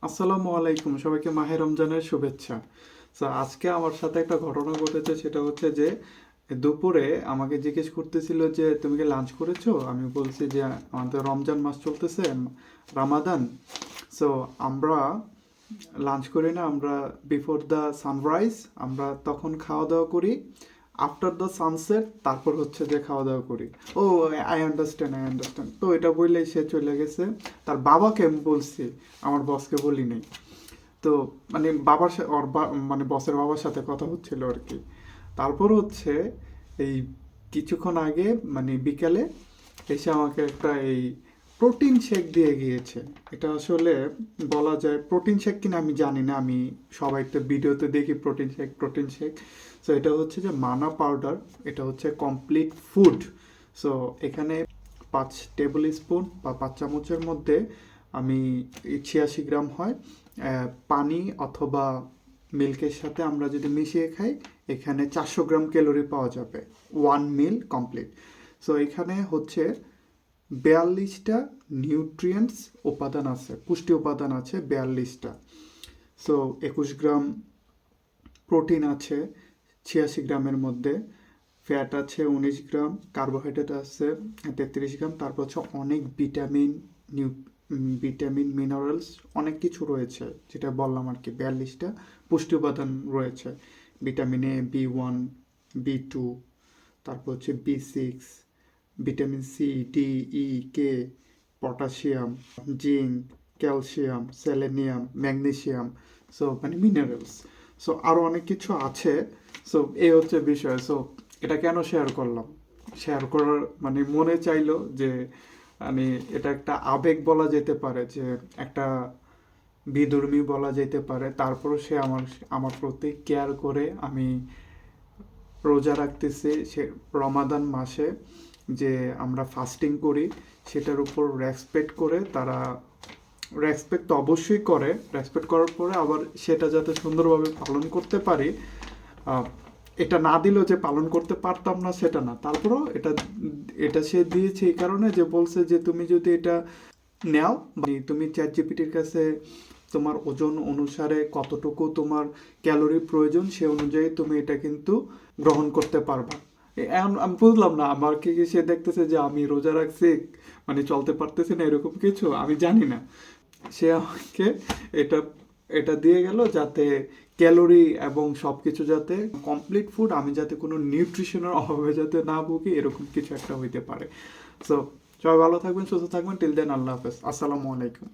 আসসালামু আলাইকুম, সবাইকে মাহে রমজানের শুভেচ্ছা। আজকে আমার সাথে একটা ঘটনা ঘটেছে, সেটা হচ্ছে যে দুপুরে আমাকে জিজ্ঞেস করতেছিল যে তুমি কি লাঞ্চ করেছো। আমি বলছি যে আমাদের রমজান মাস চলতেছে, রামাদান। সো আমরা লাঞ্চ করি না, আমরা বিফোর দ্য সানরাইজ আমরা তখন খাওয়া দাওয়া করি, আফটার দ্য সানসেট তারপর হচ্ছে যে খাওয়া দাওয়া করি। ও, আই আন্ডারস্ট্যান্ড। তো এটা বললেই সে চলে গেছে। তার বাবাকে আমি বলছি, আমার বসকে বলি নাই। তো মানে বাবার সাথে মানে বসের বাবার সাথে কথা হচ্ছিল আর কি। তারপর হচ্ছে এই কিছুক্ষণ আগে মানে বিকালে এসে আমাকে একটা এই প্রোটিন শেক দিয়ে গিয়েছে। এটা আসলে বলা যায় প্রোটিন শেক কিনা আমি জানি না, আমি সবাই তো ভিডিওতে দেখি প্রোটিন শেক। সো এটা হচ্ছে যে মানা পাউডার, এটা হচ্ছে কমপ্লিট ফুড। সো এখানে 5 টেবিল স্পুন বা 5 চামচের মধ্যে আমি 86 গ্রাম হয় পানি অথবা মিল্কের সাথে আমরা যদি মিশিয়ে খাই, এখানে 400 গ্রাম ক্যালোরি পাওয়া যাবে, 1 মিল কমপ্লিট। সো এখানে হচ্ছে 42টা নিউট্রিয়েন্টস উপাদান আছে, পুষ্টি উপাদান আছে 42টা। সো 21 গ্রাম প্রোটিন আছে 86 গ্রামের মধ্যে, ফ্যাট আছে 19 গ্রাম, কার্বোহাইড্রেট আছে 33 গ্রাম, তারপর হচ্ছে অনেক ভিটামিন মিনারেলস অনেক কিছু রয়েছে, যেটা বললাম আর কি। 42টা পুষ্টি উপাদান রয়েছে, ভিটামিন A, B1, B2, তারপর হচ্ছে B6, vitamin C, D, E, K, potassium, zinc, calcium, selenium, magnesium. So মানে মিনারেলস। সো আরও অনেক কিছু আছে। সো এই হচ্ছে বিষয়। সো এটা কেন শেয়ার করলাম, শেয়ার করার মানে মনে চাইলো যে মানে এটা একটা আবেগ বলা যেতে পারে, যে একটা বিধর্মী বলা যেতে পারে। তারপরও সে আমার আমার প্রতি কেয়ার করে। আমি রোজা রাখতেছি সে রমাদান মাসে, যে আমরা ফাস্টিং করি, সেটার উপর রেসপেক্ট করে তারা রেসপেক্ট তো অবশ্যই করে, রেসপেক্ট করার পরে আবার সেটা যাতে সুন্দরভাবে পালন করতে পারি। আহ, এটা না দিলেও যে পালন করতে পারতাম না সেটা না, তারপরেও এটা এটা সে দিয়েছে এই কারণে যে বলছে যে তুমি যদি এটা নেও, মানে তুমি চ্যাট জিপিটির কাছে তোমার ওজন অনুসারে কতটুকু তোমার ক্যালোরি প্রয়োজন সে অনুযায়ী তুমি এটা কিন্তু গ্রহণ করতে পারবা। এখন আমি বুঝলাম না, আমাকে কি সে দেখতেছে যে আমি রোজা রাখছি মানে চলতে পারতেছি না, এরকম কিছু আমি জানি না। সে আমাকে এটা এটা দিয়ে গেল যাতে ক্যালোরি এবং সব কিছু যাতে কমপ্লিট ফুড, আমি যাতে কোনো নিউট্রিশনের অভাবে যাতে না ভুগি, এরকম কিছু একটা হইতে পারে। সো সবাই ভালো থাকবেন, সুস্থ থাকবেন। টিল দেন, আল্লাহ হাফেজ, আসসালামু আলাইকুম।